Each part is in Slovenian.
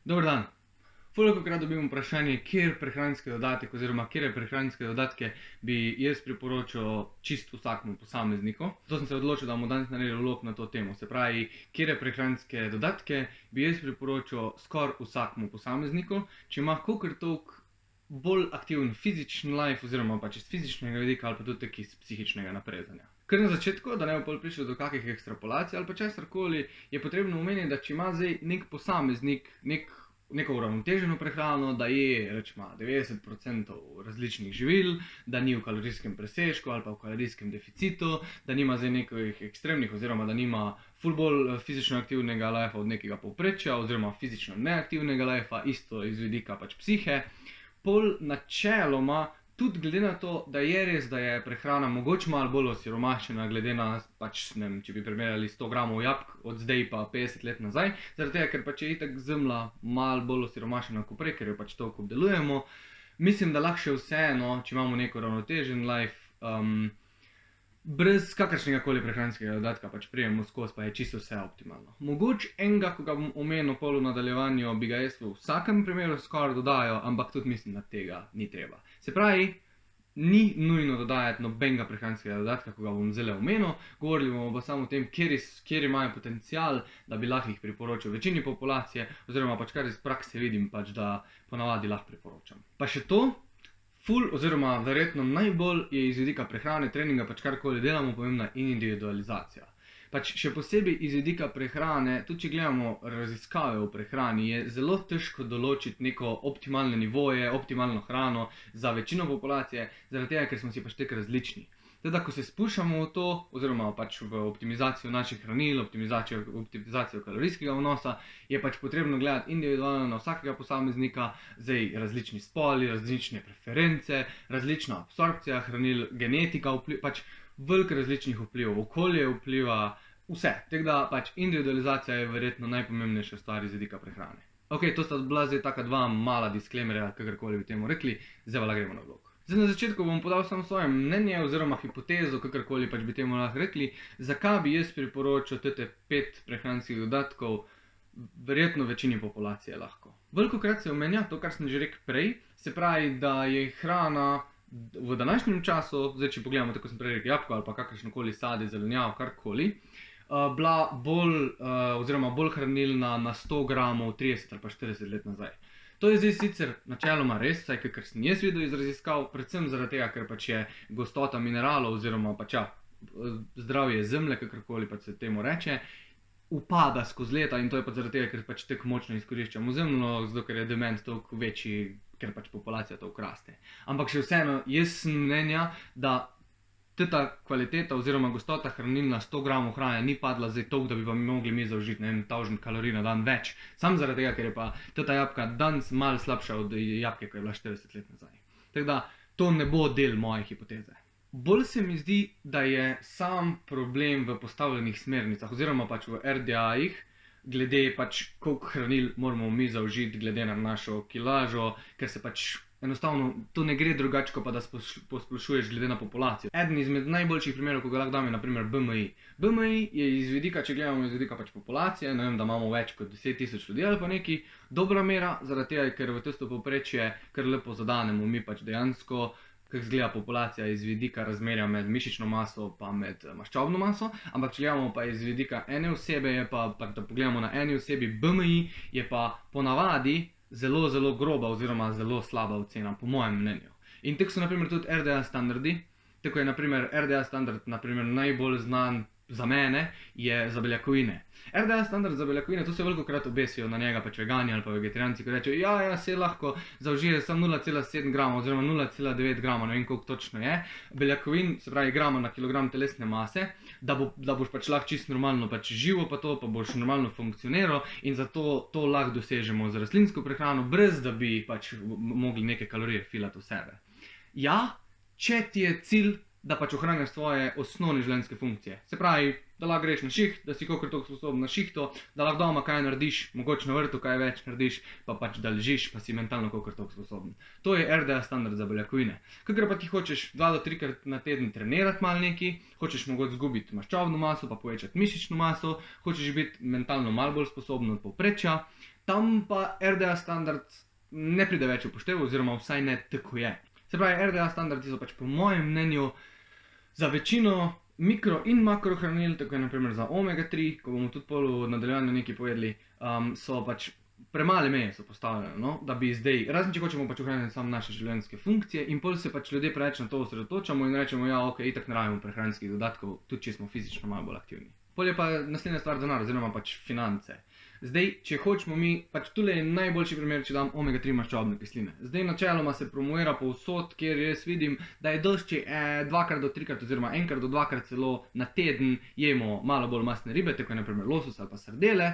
Dober dan. Velikokrat dobim vprašanje, kjer prehranski dodatek oziroma kje prehranske dodatke bi jaz priporočal čisto vsakmu posamezniku. Zato sem se odločil, da bomo danes naredili vlog na to temo. Se pravi, kje prehranske dodatke bi jaz priporočal skoraj vsakmu posamezniku, če ima kakor toliko bolj aktiven fizični life oziroma pač iz fizičnega vidika ali pa tudi iz psihičnega naprezanja. Ker na začetku, da ne bo prišlo do kakih ekstrapolacij ali pa česarkoli, je potrebno omeniti, da če ima zdaj nek posameznik neko uravnoteženo prehrano, da je rečemo 90% različnih živil, da ni v kalorijskem presežku ali pa v kalorijskem deficitu, da nima zdaj nekih ekstremnih oziroma da nima ful bolj fizično aktivnega lifea od nekega povprečja oziroma fizično neaktivnega lifea, isto iz vidika pač psihe. Pol načeloma, tudi glede na to, da je res, da je prehrana mogoče malo bolj osiromašena, glede na, pač, ne vem, če bi primerjali 100 gramov jabolk od zdaj pa 50 let nazaj, zaradi tega, ker pač je itak zemlja malo bolj osiromašena kot prej, ker jo pač toliko obdelujemo. Mislim, da lahko še vseeno, če imamo neko uravnotežen life, brez kakršnega koli prehranskega dodatka pač prijemo skozi, pa je čisto vse optimalno. Mogoče enega, ko ga bom omenil pol v nadaljevanju, bi ga jaz v vsakem primeru skoraj dodajal, ampak tudi mislim, da tega ni treba. Se pravi, ni nujno dodajati nobenega prehranskega dodatka, ko ga bom zdaj omenil, govorili bomo pa samo o tem, kjer imajo potencial, da bi lahko jih priporočil večini populacije, oziroma pač kar iz prakse vidim, pač da ponavadi lahko priporočam. Pa še to, oziroma verjetno najbolj je iz vidika prehrane, treninga, pač karkoli delamo, pomembna individualizacija. Pač še posebej iz vidika prehrane, tudi če gledamo raziskave o prehrani, je zelo težko določiti neko optimalne nivoje, optimalno hrano za večino populacije, zaradi tega, ker smo si pač tako različni. Teda, ko se spuščamo v to, oziroma pač v optimizacijo naših hranil, optimizacijo kalorijskega vnosa, je pač potrebno gledati individualno na vsakega posameznika, zdaj različni spoli, različne preference, različna absorpcija hranil, genetika, pač veliko različnih vplivov, okolje vpliva, vse. Tako da pač individualizacija je verjetno najpomembnejša stvar iz vidika prehrane. Ok, to sta bila zdaj taka dva mala disclaimerja, kakorkoli bi temu rekli, zdaj pa gremo na vlog. Zdaj na začetku bom podal samo svoje mnenje oziroma hipotezo, kakorkoli pač bi temu lahko rekli, zakaj bi jaz priporočal tete 5 prehranskih dodatkov verjetno večini populacije lahko. Velikokrat se omenja to, kar sem že rekel prej, se pravi, da je hrana v današnjem času, zdaj če pogledamo, tako sem prej rekel, jabolko ali pa kakršnokoli sadje, zelenjavo, karkoli, bila bolj hranilna na 100 gramov 30 ali pa 40 let nazaj. To je zdaj sicer načeloma res, saj kakor sem jaz videl iz raziskav, predvsem zaradi tega, ker pač je gostota mineralov oziroma pač zdravje zemlje, kakorkoli pač se temu reče, upada skozi leta in to je pač zaradi tega, ker pač tako močno izkoriščamo zemljo, zato ker je demand toliko večji, ker pač populacija toliko raste. Ampak še vseeno, jaz sem mnenja, da ta kvaliteta oziroma gostota hranil na 100 gramov hrane ni padla zdaj toliko, da bi pa mogli mi zaužiti 1000 kalorij na dan več. Sam zaradi tega, ker je pa ta jabolka danes malo slabša od jabolke, ko je bila 40 let nazaj. Tako da to ne bo del moje hipoteze. Bolj se mi zdi, da je sam problem v postavljenih smernicah oziroma pač v RDA-jih, glede pač koliko hranil moramo mi zaužiti glede na našo kilažo, ker se pač enostavno to ne gre drugače, kot pa da posplošuješ glede na populacijo. Eden izmed najboljših primerov, ko ga lahko dam, je na primer BMI. BMI je iz vidika, če gledamo iz vidika pač populacije, ne vem, da imamo več kot 10 000 ljudi ali pa neki, dobra mera, zaradi tega, ker v tisto povprečje kar lepo zadanemo mi pač dejansko, kako izgleda populacija iz vidika razmerja med mišično maso pa med maščobno maso, ampak če gledamo pa iz vidika ene osebe, je pa da pogledamo na eni osebi BMI, je pa ponavadi zelo, zelo groba oziroma zelo slaba ocena, po mojem mnenju. In tako so naprimer tudi RDA standardi, tako je naprimer RDA standard najbolj znan za mene, je za beljakovine. RDA standard za beljakovine, to se velikokrat obesijo na njega pač vegani ali pa vegetarijanci, ko rečejo, ja, se lahko zaužije samo 0,7 grama oziroma 0,9 grama, ne vem koliko točno je, beljakovin, se pravi grama na kilogram telesne mase, da boš pač lahko čisto normalno pač živo pa to, pa boš normalno funkcioniral in zato to lahko dosežemo z rastlinsko prehrano, brez da bi pač mogli neke kalorije filati v sebe. Ja, če ti je cilj, da pač ohranjaš svoje osnovne življenjske funkcije. Se pravi, da lahko greš na šiht, da si kolikor toliko sposoben na šihtu, da lahko doma kaj narediš, mogoče na vrtu kaj več narediš, pa pač da ležiš, pa si mentalno kolikor toliko sposoben. To je RDA standard za beljakovine. Kakor pa ti hočeš 2 do 3 krat na teden trenirati malo neki, hočeš mogoče zgubiti maščobno maso, pa povečati mišično maso, hočeš biti mentalno malo bolj sposoben od povprečja, tam pa RDA standard ne pride več v poštev, oziroma vsaj ne tako je. Se pravi, RDA standardi so pač po mojem mnenju za večino mikro in makrohranil, tako je naprimer za omega-3, ko bomo tudi pol v nadaljevanju nekaj povedali, so pač premale meje so postavljene, no? Da bi zdaj, razen če hočemo pač ohraniti samo naše življenjske funkcije in pol se pač ljudje preveč na to osredotočamo in rečemo, ja, ok, itak ne rabimo prehranskih dodatkov, tudi če smo fizično malo bolj aktivni. Pol je pa naslednja stvar denar, oziroma pač finance. Zdaj, če hočemo mi, pač tule je najboljši primer, če dam omega-3 maščobne kisline. Zdaj načeloma se promovira povsod, kjer jaz vidim, da je dosti, če dvakrat do trikrat oziroma enkrat do dvakrat celo na teden jemo malo bolj mastne ribe, tako je naprimer losos ali pa sardele,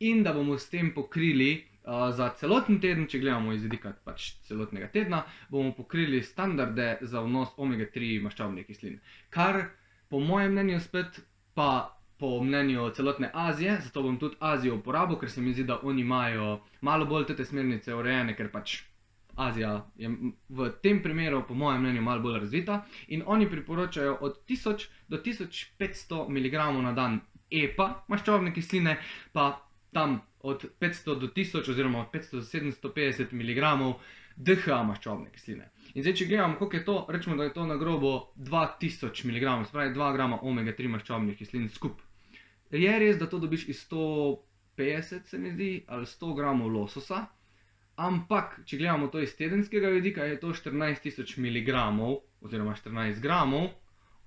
in da bomo s tem pokrili za celoten teden, če gledamo iz vidika pač celotnega tedna, bomo pokrili standarde za vnos omega-3 maščobnih kislin. Kar po mojem mnenju spet pa po mnenju celotne Azije, zato bom tudi Azijo uporabil, ker se mi zdi, da oni imajo malo bolj te smernice urejene, ker pač Azija je v tem primeru po mojem mnenju malo bolj razvita in oni priporočajo od 1000 do 1500 mg na dan EPA maščobne kisline, pa tam od 500 do 1000 oziroma od 500 do 750 mg DHA maščobne kisline. In zdaj, če gledamo, koliko je to, rečemo, da je to na grobo 2000 mg, se pravi 2 grama omega-3 maščobnih kislin skup. Je res, da to dobiš iz 150, se mi zdi, ali 100 gramov lososa, ampak, če gledamo to iz tedenskega vidika, je to 14000 mg oziroma 14 gramov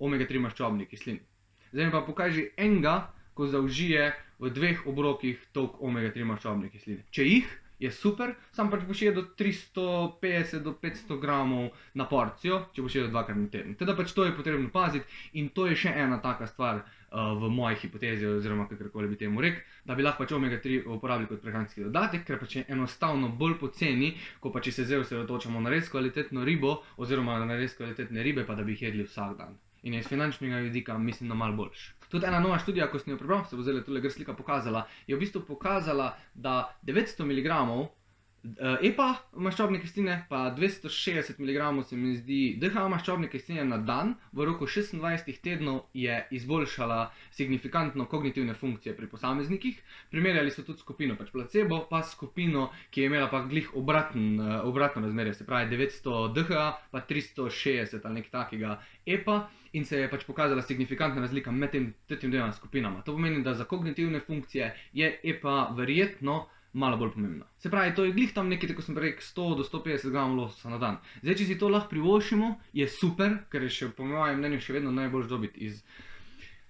omega-3 maščobnih kislin. Zdaj mi pa pokaži enega, ko zaužije v 2 obrokih toliko omega-3 maščobne kisline. Če jih, je super, sam pač boš jedel 350 do 500 gramov na porcijo, če boš jedel dvakrat na teden. Teda pač to je potrebno paziti in to je še ena taka stvar v moji hipotezi, oziroma kakorkoli bi temu rekel, da bi lahko pač omega-3 uporabili kot prehranski dodatek, ker pač je enostavno bolj poceni, ko pa če se zdaj osredotočamo na res kvalitetno ribo, oziroma na res kvalitetne ribe, pa da bi jih jedli vsak dan. In iz finančnega vidika mislim, da malo boljš. Tudi ena nova študija, ko sem jo prebral, se bo zdaj tule gr slika pokazala, je v bistvu pokazala, da 900 mg EPA maščobne kisline, pa 260 mg se mi zdi DHA maščobne kisline na dan v roku 26 tednov je izboljšala signifikantno kognitivne funkcije pri posameznikih. Primerjali so tudi skupino pač placebo, pa skupino, ki je imela pa glih obratno razmerje, se pravi 900 DHA, pa 360 ali nekaj takega EPA, in se je pač pokazala signifikantna razlika med tem dvema skupinama. To pomeni, da za kognitivne funkcije je EPA verjetno malo bolj pomembna. Se pravi, to je glih tam nekaj, tako sem rekel, 100 do 150 gramov lososa na dan. Zdaj, če si to lahko privoščimo, je super, ker je še po mojem mnenju še vedno najbolj dobiti iz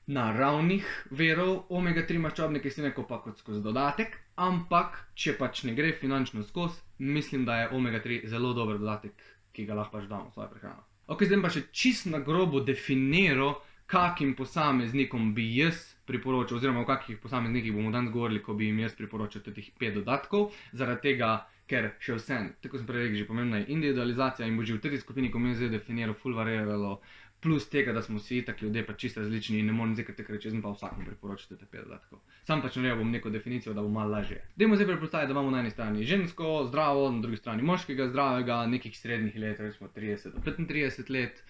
naravnih virov omega-3 maščobne kisline, ko pa kot skozi dodatek, ampak če pač ne gre finančno skozi, mislim, da je omega-3 zelo dober dodatek, ki ga lahko pač damo v svojo prehrano. Ok, zdaj pa še čist na grobo definiral, kakim posameznikom bi jaz priporočal, oziroma o kakih posameznikih bomo danes govorili, ko bi jim jaz priporočal teh 5 dodatkov, zaradi tega, ker še vsem, tako sem prej rekel, že pomembna je individualizacija in bo že v tretji skupini, ko mi zdaj definiral, ful variiralo, plus tega, da smo vsi tako ljudje pač čisto različni in ne morem zdaj kar reči, jaz pa vsakom priporočati te 5 dodatkov. Sam pač naredil bom neko definicijo, da bo malo lažje. Dajmo zdaj predpostaviti, da imamo na eni strani žensko, zdravo, na drugi strani moškega, zdravega, nekih srednjih let, recimo 30 do 35 let.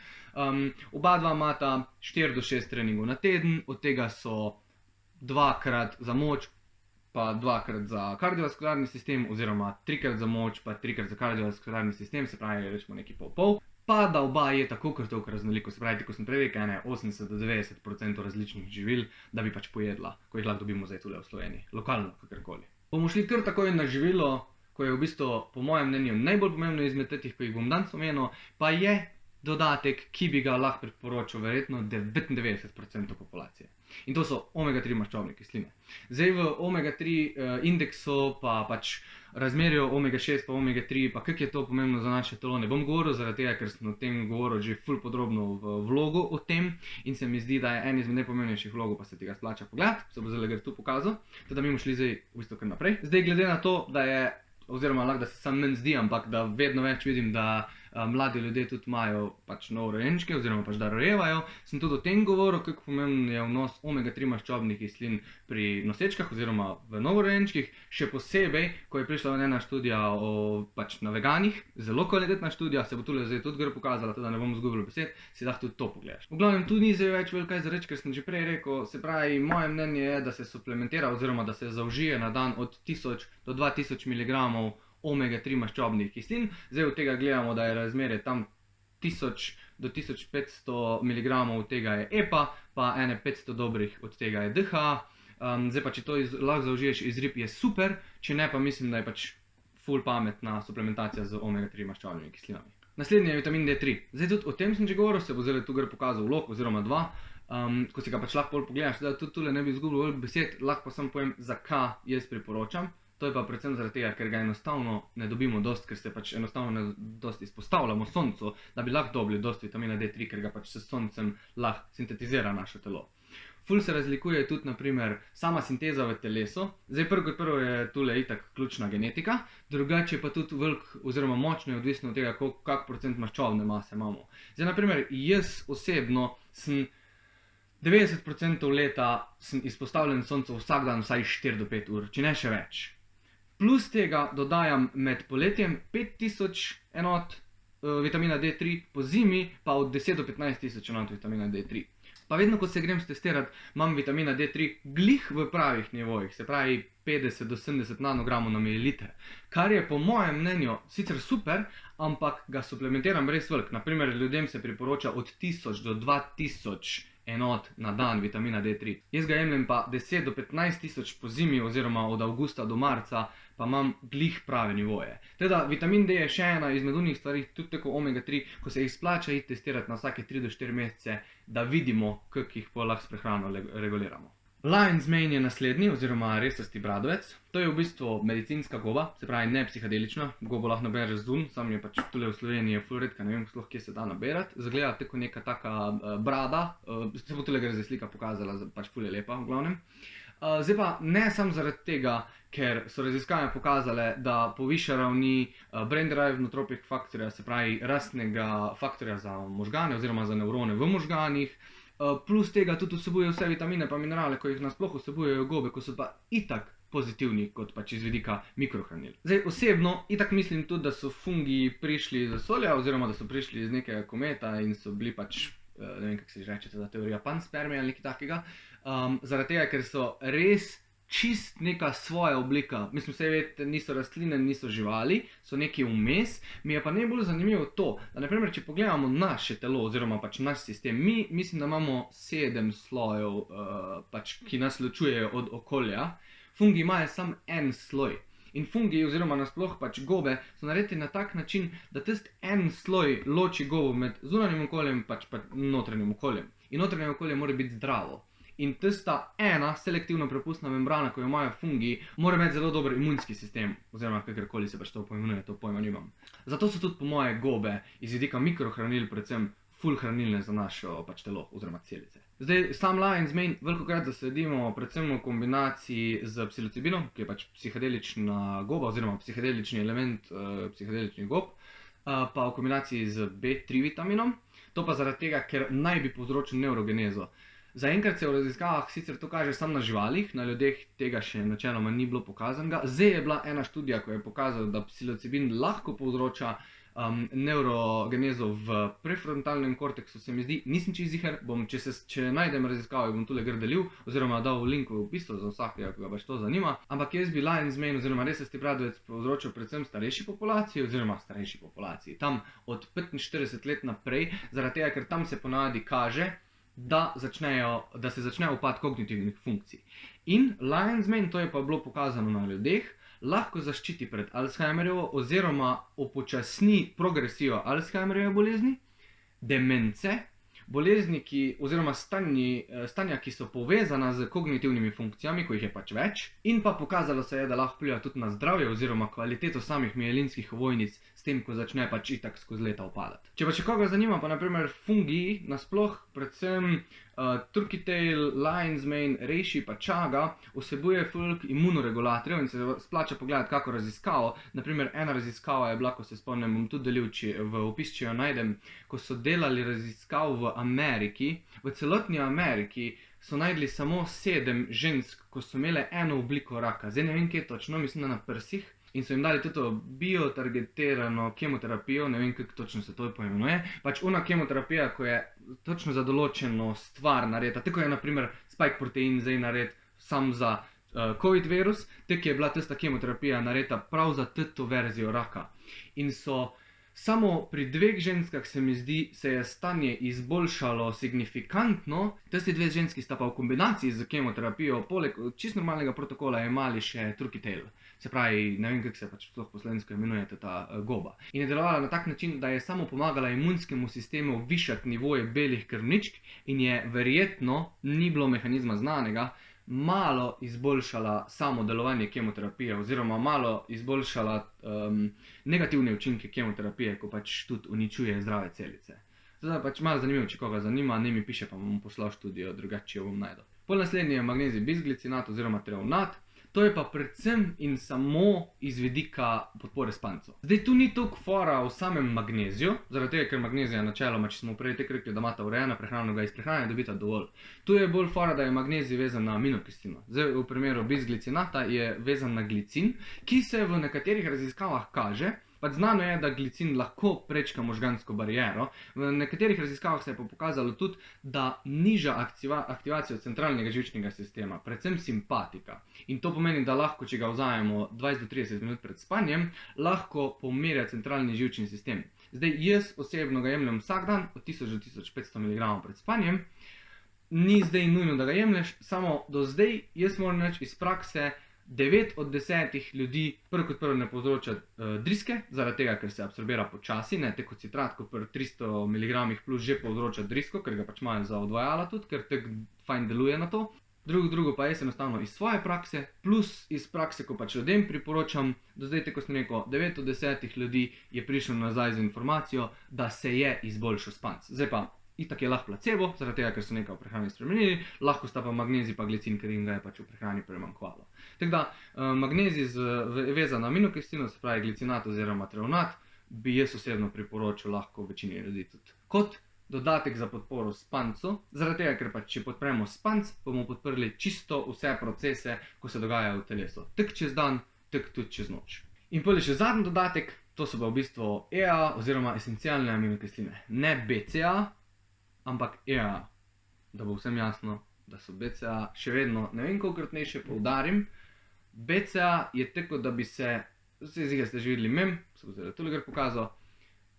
Oba dva imata 4 do 6 treningov na teden, od tega so 2krat za moč, pa 2krat za kardiovaskularni sistem, oziroma 3krat za moč, pa 3krat za kardiovaskularni sistem, se pravi, rečemo nekaj pol-pol. Pa da oba je tako kar toliko raznoliko, se pravi, ko sem prej rekel, 80 do 90% različnih živil, da bi pač pojedla, ko jih lahko dobimo zdaj tule v Sloveniji, lokalno, kakorkoli. Bomo šli kar takoj na živilo, ko je v bistvu po mojem mnenju najbolj pomembno izmed teh, ko jih bom danes omenil, pa je dodatek, ki bi ga lahko priporočil verjetno 99% populacije. In to so omega-3 maščobne kisline. Zdaj v omega-3 indeksu, pa pač razmerju omega-6 pa omega-3, pa kako je to pomembno za naše telo, ne bom govoril, zaradi tega, ker sem o tem govoril že ful podrobno v vlogu o tem in se mi zdi, da je en izmed najpomembnejših vlogov, pa se tega splača pogledati, se bo zdaj gre tu pokazal, teda mi bomo šli zdaj v bistvu kar naprej. Zdaj glede na to, da je, oziroma lahko da se sam meni zdi, ampak da vedno več vidim, da mladi ljudje tudi imajo pač novorojenčke oziroma pač da rojevajo, sem tudi o tem govoril, kako pomemben je vnos omega-3 maščobnih kislin pri nosečkah oziroma v novorojenčkih, še posebej, ko je prišla ena študija pač na veganih, zelo kvalitetna študija, se bo tule zdaj tudi gre pokazala, da ne bom izgubil besed, si lahko tudi to pogledaš. V glavnem, tu ni zdaj več veliko kaj za reči, ker sem že prej rekel, se pravi, moje mnenje je, da se suplementira oziroma da se zaužije na dan od 1000 do 2000 mg omega-3 maščobnih kislin. Zdaj od tega gledamo, da je razmerje tam 1000 do 1500 mg od tega je EPA, pa ene 500 dobrih od tega je DHA. Zdaj pa, če to lahko zaužiješ iz rib, je super, če ne, pa mislim, da je pač ful pametna suplementacija z omega-3 maščobnimi kislinami. Naslednji je vitamin D3. Zdaj tudi o tem sem že govoril, se bo zdaj tu gre pokazal vlog oziroma dva, ko si ga pač lahko bolj pogledaš, da tudi tule ne bi izgubil veliko besed, lahko pa samo povem, zakaj jaz priporočam. To je pa predvsem zaradi tega, ker ga enostavno ne dobimo dosti, ker se pač enostavno ne dosti izpostavljamo soncu, da bi lahko dobili dosti vitamina D3, ker ga pač s soncem lahko sintetizira naše telo. Ful se razlikuje tudi, naprimer, sama sinteza v telesu. Zdaj prvo je tule itak ključna genetika, drugače pa tudi veliko oziroma močno je odvisno od tega, kak procent maščobne mase imamo. Zdaj, naprimer, jaz osebno sem 90% leta sem izpostavljen soncu vsak dan vsaj 4 do 5 ur, če ne še več. Plus tega dodajam med poletjem 5000 enot vitamina D3, po zimi pa od 10 do 15 tisoč enot vitamina D3. Pa vedno, ko se grem stestirati, imam vitamina D3 glih v pravih nivojih, se pravi 50 do 70 nanogramov na mililiter, kar je po mojem mnenju sicer super, ampak ga suplementiram res veliko. Naprimer, ljudem se priporoča od 1000 do 2000 enot na dan vitamina D3. Jaz ga jemljem pa 10 do 15 tisoč po zimi oziroma od avgusta do marca, pa imam glih prave nivoje. Teda vitamin D je še ena izmed unih stvari, tudi tako omega-3, ko se jih splača iti testirati na vsake 3 do 4 mesece, da vidimo, kako jih pa lahko s prehrano reguliramo. Lion's mane je naslednji, oziroma resasti bradovec. To je v bistvu medicinska goba, se pravi ne psihadelična. Gobo lahko nabereš zunj, sam je pač tule v Sloveniji je ful redka, ne vem sploh, kje se da naberati. Zgleda tako neka taka brada, se bo tule gre zdaj slika pokazala, pač ful je lepa v glavnem. Zdaj pa ne samo zaradi tega, ker so raziskave pokazale, da poviša ravni brain-derived nootropic faktorja, se pravi rastnega faktorja za možgane oziroma za nevrone v možganih. Plus tega tudi vsebuje vse vitamine pa minerale, ko jih nasploh vsebujejo gobe, ko so pa itak pozitivni kot pač iz vidika mikrohranil. Zdaj osebno itak mislim tudi, da so fungi prišli iz vesolja oziroma da so prišli iz nekega kometa in so bili pač, ne vem kako se reče, ta teorija panspermija ali nekaj takega, zaradi tega, ker so res čist neka svoja oblika. Mislim, vse vedete, niso rastline, niso živali, so neki vmes. Mi je pa najbolj zanimivo to, da naprimer, če pogledamo naše telo oziroma pač naš sistem, mi mislim, da imamo 7 slojev, pač, ki nas ločujejo od okolja. Fungi imajo samo en sloj. In fungi oziroma nasploh pač gobe so narejeni na tak način, da tisti en sloj loči gobo med zunanjim okoljem pač pa notranjim okoljem. In notranje okolje mora biti zdravo. In tista ena selektivno prepustna membrana, ko jo imajo fungi, mora imeti zelo dober imunski sistem, oziroma kakorkoli se pač to pojmenuje, to pojma nimam. Zato so tudi po moje gobe iz vidika mikrohranil predvsem ful hranilne za našo pač telo oziroma celice. Zdaj, sam lion's mane velikokrat zasledimo predvsem v kombinaciji z psilocibinom, ki je pač psihadelična goba oziroma psihadelični element psihadeličnih gob, pa v kombinaciji z B3 vitaminom, to pa zaradi tega, ker naj bi povzročil neurogenezo. Zaenkrat se v raziskavah sicer to kaže samo na živalih, na ljudeh tega še načeloma ni bilo pokazanega. Zdaj je bila ena študija, ko je pokazala, da psilocibin lahko povzroča neurogenezo v prefrontalnem korteksu, se mi zdi, nisem čisto ziher, če najdem raziskave, bom tule delil, oziroma dal link v opisu za vsakega, ki ga pač to zanima. Ampak jaz bi lion's mane oziroma resasti bradovec povzročil predvsem starejši populaciji, tam od 45 let naprej, zaradi tega, ker tam se ponavadi kaže, da se začne upad kognitivnih funkcij. In lion's mane, to je pa bilo pokazano na ljudeh, lahko zaščiti pred Alzheimerjevo oziroma upočasni progresijo Alzheimerjeve bolezni, demence, bolezni, oziroma stanja, ki so povezana z kognitivnimi funkcijami, ko jih je pač več, in pa pokazalo se je, da lahko vpliva tudi na zdravje oziroma kvaliteto samih mielinskih ovojnic, s tem, ko začne pač itak skozi leta upadati. Če pa še koga zanima, pa naprimer fungi nasploh, predvsem turkey tail, lion's mane, reishi pa chaga, vsebuje ful imunoregulatorjev in se splača pogledati kako raziskavo. Naprimer, ena raziskava je bila, ko se spomnim, bom tudi delil v opis, če jo najdem, ko so delali raziskav v Ameriki. V celotni Ameriki so najdli samo 7 žensk, ko so imele eno obliko raka. Zdaj ne vem, kje točno, mislim, da na prsih. In so jim dali tudi biotargetirano kemoterapijo, ne vem, kako točno se to poimenuje. Pač ona kemoterapija, ko je točno za določeno stvar narejena, tako je naprimer spike protein zdaj nared sam za COVID virus, tako je bila tista kemoterapija narejena prav za to verzijo raka. In so samo pri 2 ženskah, se mi zdi, se je stanje izboljšalo signifikantno. Tisti 2 ženski sta pa v kombinaciji z kemoterapijo, poleg čisto normalnega protokola, imeli še turkey tail. Se pravi, ne vem, kako se pač sploh po slovensko imenuje ta goba. In je delovala na tak način, da je samo pomagala imunskemu sistemu višati nivoje belih krvničk in je verjetno, ni bilo mehanizma znanega, malo izboljšala samo delovanje kemoterapije oziroma malo izboljšala negativne učinke kemoterapije, ko pač tudi uničuje zdrave celice. Zdaj pač malo zanimivo, če koga zanima, ne mi piše, pa bom poslal študijo, drugače jo bom najdel. Pol naslednji je magnezij bisglicinat oziroma treonat. To je pa predvsem in samo iz vidika podpore spancu. Zdaj, tu ni toliko fora v samem magneziju, zaradi tega, ker magnezija načeloma, če smo prej tako rekli, da imata urejena prehrano, ga iz prehrane dobita dovolj. Tu je bolj fora, da je magnezij vezan na aminokislino. Zdaj, v primeru bisglicinata je vezan na glicin, ki se v nekaterih raziskavah kaže. Pač znano je, da glicin lahko prečka možgansko bariero. V nekaterih raziskavah se je pa pokazalo tudi, da niža aktivacijo centralnega živčnega sistema, predvsem simpatika. In to pomeni, da lahko, če ga vzamemo 20 do 30 minut pred spanjem, lahko pomirja centralni živčni sistem. Zdaj, jaz osebno ga jemljem vsak dan, od 1000 do 1500 mg pred spanjem. Ni zdaj nujno, da ga jemlješ, samo do zdaj, jaz moram reči iz prakse, 9 od 10 ljudi prvo kot prvo ne povzroča driske, zaradi tega, ker se absorbira počasi, ne tako citrat, ko pri 300 mg plus že povzroča drisko, ker ga pač imajo za odvajala tudi, ker tako fajn deluje na to. Drugo pa jaz enostavno iz svoje prakse, plus iz prakse, ko pač ljudem priporočam, do zdaj, tako sem rekel, 9 od 10 ljudi je prišlo nazaj z informacijo, da se je izboljšal spanc. Zdaj pa, itak je lahko placebo, zaradi tega, ker so nekaj v prehrani spremenili, lahko sta pa magnezij pa glicin, ker jim ga je pač v prehrani premanjkovalo. Tako da, magnezij vezan na aminokislino, se pravi glicinat oziroma treonat, bi jaz osebno priporočil lahko večini ljudi tudi kot dodatek za podporo spancu, zaradi tega, ker pač če podpremo spanc, bomo podprli čisto vse procese, ko se dogajajo v telesu. Tak čez dan, tak tudi čez noč. In potem še zadnji dodatek, to so pa v bistvu EA oziroma esencialne aminokisline. Ne BCA, ampak EA, da bo vsem jasno, da so BCA še vedno, ne vem kolikrat naj še poudarim, BCA je tako, da bi se, zdaj ste že videli mem, se bo zdaj tole pokazal,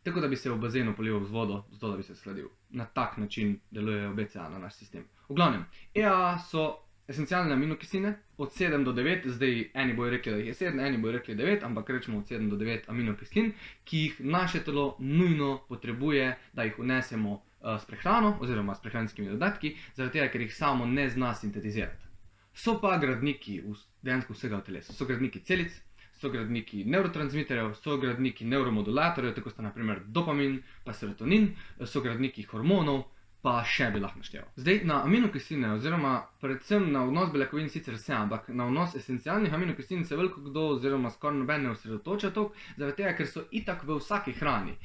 tako da bi se v bazenu polival z vodo, zato da bi se shladil. Na tak način delujejo BCA na naš sistem. V glavnem, EA so esencialne aminokisline od 7 do 9, zdaj eni bojo rekli, da jih je 7, eni bojo rekli 9, ampak rečemo od 7 do 9 aminokislin, ki jih naše telo nujno potrebuje, da jih vnesemo s prehrano oziroma s prehranskimi dodatki, zaradi tega, ker jih samo ne zna sintetizirati. So pa gradniki dejansko vsega v telesu. So gradniki celic, so gradniki nevrotransmiterjev, so gradniki neuromodulatorjev, tako sta naprimer dopamin pa serotonin, so gradniki hormonov, pa še bi lahko našteval. Zdaj, na aminokisline oziroma predvsem na vnos beljakovin sicer se, ampak na vnos esencialnih aminokislin se veliko kdo oziroma skoraj noben ne osredotoča toliko, zaradi tega, ker so itak v vsaki hrani.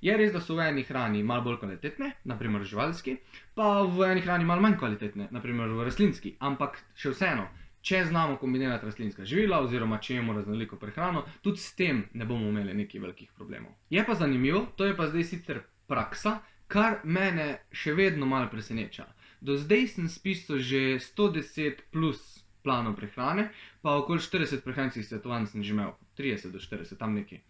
Je res, da so v eni hrani malo bolj kvalitetne, naprimer živalski, pa v eni hrani malo manj kvalitetne, naprimer v rastlinski, ampak še vseeno, če znamo kombinirati rastlinska živila oziroma če jemo raznoliko prehrano, tudi s tem ne bomo imeli nekih velikih problemov. Je pa zanimivo, to je pa zdaj sicer praksa, kar mene še vedno malo preseneča. Do zdaj sem spisal že 110 plus planov prehrane, pa okoli 40 prehranskih svetovanj sem že imel, 30 do 40, tam nekaj.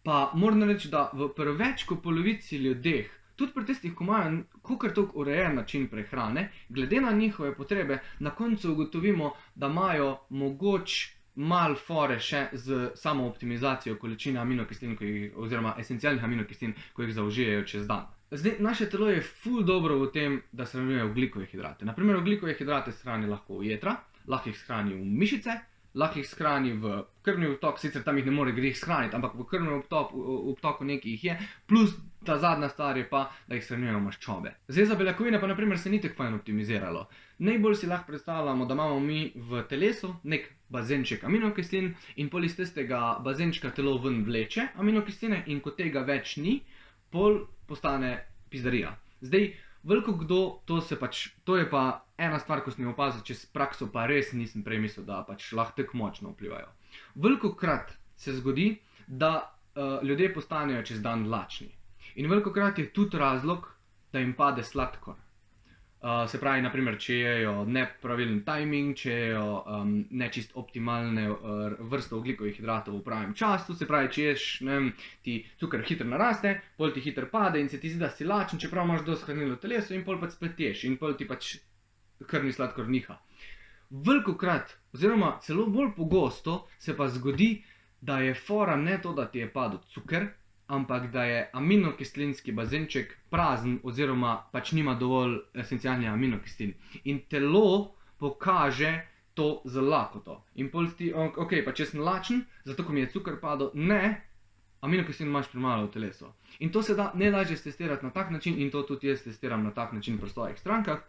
Pa moram reči, da pri več kot polovici ljudeh, tudi pri tistih, ko imajo kakor toliko urejen način prehrane, glede na njihove potrebe, na koncu ugotovimo, da imajo mogoče mal fore še z samo optimizacijo količine aminokislin, oziroma esencialnih aminokislin, ko jih zaužijejo čez dan. Zdaj, naše telo je ful dobro v tem, da shranjuje ogljikove hidrate. Naprimer, ogljikove hidrate shrani lahko v jetra, lahko jih shrani v mišice, lahko jih shrani v krvni obtok, sicer tam jih ne more greh shraniti, ampak v krvnem obtoku nekaj jih je, plus ta zadnja stvar je pa, da jih shranjujejo maščobe. Zdaj, za beljakovine pa naprimer se ni tako fajn optimiziralo. Najbolj si lahko predstavljamo, da imamo mi v telesu nek bazenček aminokislin in pol iz tistega bazenčka telo ven vleče aminokisline in ko tega več ni, pol postane pizdarija. Zdaj, veliko kdo, to je pa ena stvar, ko sem jo opazil čez prakso, pa res nisem prej mislil, da pač lahko tako močno vplivajo. Velikokrat se zgodi, da ljudje postanejo čez dan lačni. In velikokrat je tudi razlog, da jim pade sladkor. Se pravi, naprimer, če jejo nepravilen timing, če jejo nečist optimalne vrste ogljikovih hidratov v pravem času, se pravi, če ješ, ne vem, ti cukor hitro naraste, pol ti hitro pade in se ti zdi, da si lačen, čeprav imaš dosti hranil v telesu in pol pač spet ješ in pol ti pač krvni sladkor niha. Velikokrat, oziroma celo bolj pogosto, se pa zgodi, da je fora ne to, da ti je padel cuker, ampak da je aminokislinski bazenček prazen oziroma pač nima dovolj esencialnih aminokislin. In telo pokaže to z lakoto. In pol ti, ok, pa če sem lačen, zato ko mi je cuker padel, ne, aminokislin imaš premalo v telesu. In to se da najlažje testirati na tak način, in to tudi jaz testiram na tak način pri svojih strankah,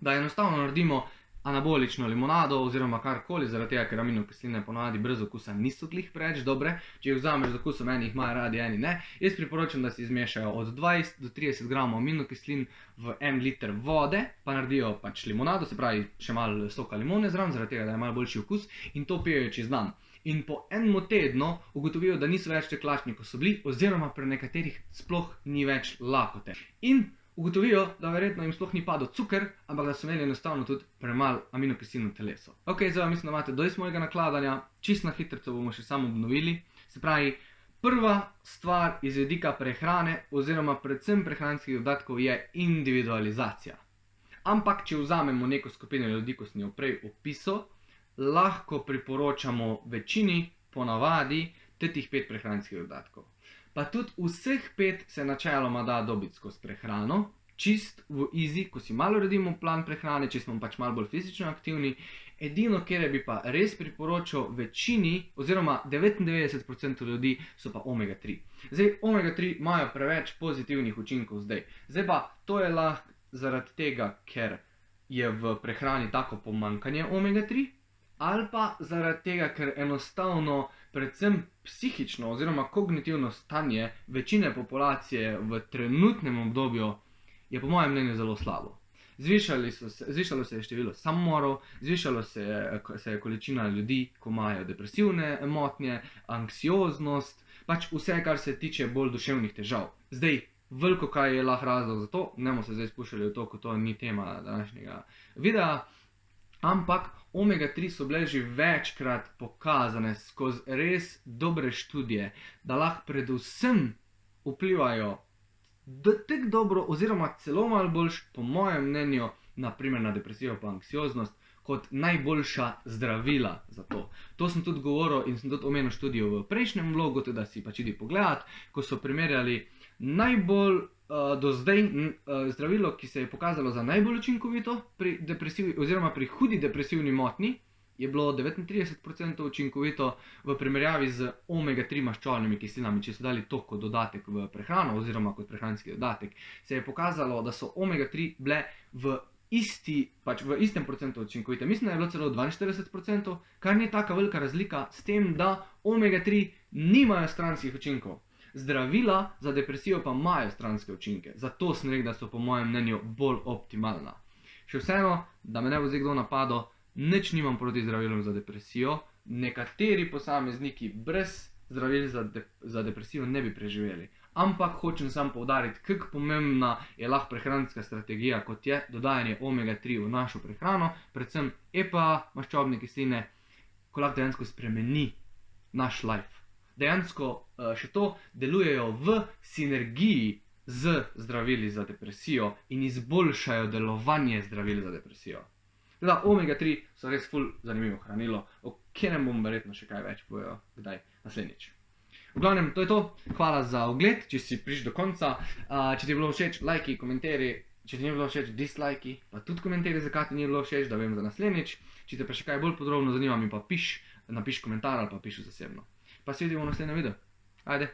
da enostavno naredimo anabolično limonado oziroma karkoli, zaradi tega, ker aminokisline ponavadi brez okusa niso glih preveč dobre. Če jih vzameš z okusom, eni jih imajo radi, eni ne. Jaz priporočam, da si zmešajo od 20 do 30 gramov aminokislin v 1 liter vode, pa naredijo pač limonado, se pravi še malo soka limone zraven, zaradi tega, da je malo boljši okus, in to pijejo čez dan. In po enem tednu ugotovijo, da niso več tako lačni, kot so bili, oziroma pri nekaterih sploh ni več lakote. In ugotovijo, da verjetno jim sploh ni padel cuker, ampak da so imeli enostavno tudi premalo aminokislin v telesu. Ok, zdaj mislim, da imate dosti mojega nakladanja, čisto na hitrico bomo še samo obnovili. Se pravi, prva stvar iz vidika prehrane oziroma predvsem prehranskih dodatkov je individualizacija. Ampak, če vzamemo neko skupino ljudi, ko sem jo prej opisal, lahko priporočamo večini, ponavadi, teh 5 prehranskih dodatkov. Pa tudi vseh 5 se načeloma da dobiti skozi prehrano, čist v easy, ko si malo uredimo plan prehrane, če smo pač malo bolj fizično aktivni. Edino, kjer bi pa res priporočal večini, oziroma 99% ljudi, so pa omega 3. Zdaj, omega 3 imajo preveč pozitivnih učinkov zdaj. Zdaj pa, to je lahko zaradi tega, ker je v prehrani tako pomanjkanje omega 3, ali pa zaradi tega, ker enostavno predvsem psihično oziroma kognitivno stanje večine populacije v trenutnem obdobju je po mojem mnenju zelo slabo. Zvišalo se je število samomorov, zvišalo se je količina ljudi, ko imajo depresivne motnje, anksioznost, pač vse, kar se tiče bolj duševnih težav. Zdaj, veliko kaj je lahko razlog za to, ne bomo se zdaj spuščali v to, ko to ni tema današnjega videa, ampak omega 3 so bile že večkrat pokazane skozi res dobre študije, da lahko predvsem vplivajo tako dobro oziroma celo malo boljš, po mojem mnenju, naprimer na depresijo pa anksioznost, kot najboljša zdravila za to. To sem tudi govoril in sem tudi omenil študijo v prejšnjem vlogu, da si pač idi pogledat, ko so primerjali najbolj do zdaj zdravilo, ki se je pokazalo za najbolj učinkovito pri depresiji oziroma pri hudi depresivni motnji, je bilo 39% učinkovito v primerjavi z omega 3 maščobnimi kislinami, če so dali to kot dodatek v prehrano oziroma kot prehranski dodatek, se je pokazalo, da so omega 3 bile v istem procentu učinkovite. Mislim, da je bilo celo 42%, kar ni taka velika razlika s tem, da omega 3 nimajo stranskih učinkov. Zdravila za depresijo pa imajo stranske učinke, zato sem rekel, da so po mojem mnenju bolj optimalna. Še vseeno, da me ne bo zdaj kdo napadel, nič nimam proti zdravilom za depresijo, nekateri posamezniki brez zdravil za depresijo ne bi preživeli. Ampak hočem samo poudariti, kako pomembna je lahko prehranska strategija, kot je dodajanje omega 3 v našo prehrano, predvsem EPA, maščobne kisline, ko lahko dejansko spremeni naš life. Dejansko še to delujejo v sinergiji z zdravili za depresijo in izboljšajo delovanje zdravil za depresijo. Teda omega 3 so res ful zanimivo hranilo, kjer nam bom verjetno še kaj več povedal, kdaj naslednjič. V glavnem, to je to. Hvala za ogled, če si prišel do konca. Če ti je bilo všeč, lajki, komentarji. Če ti ni bilo všeč, dislajki, pa tudi komentarji, zakaj ti ni bilo všeč, da vem za naslednjič. Če te pa še kaj bolj podrobno zanima, mi pa napiš komentar ali pa piši zasebno. Pa se vidimo v naslednjem videu. Ajde!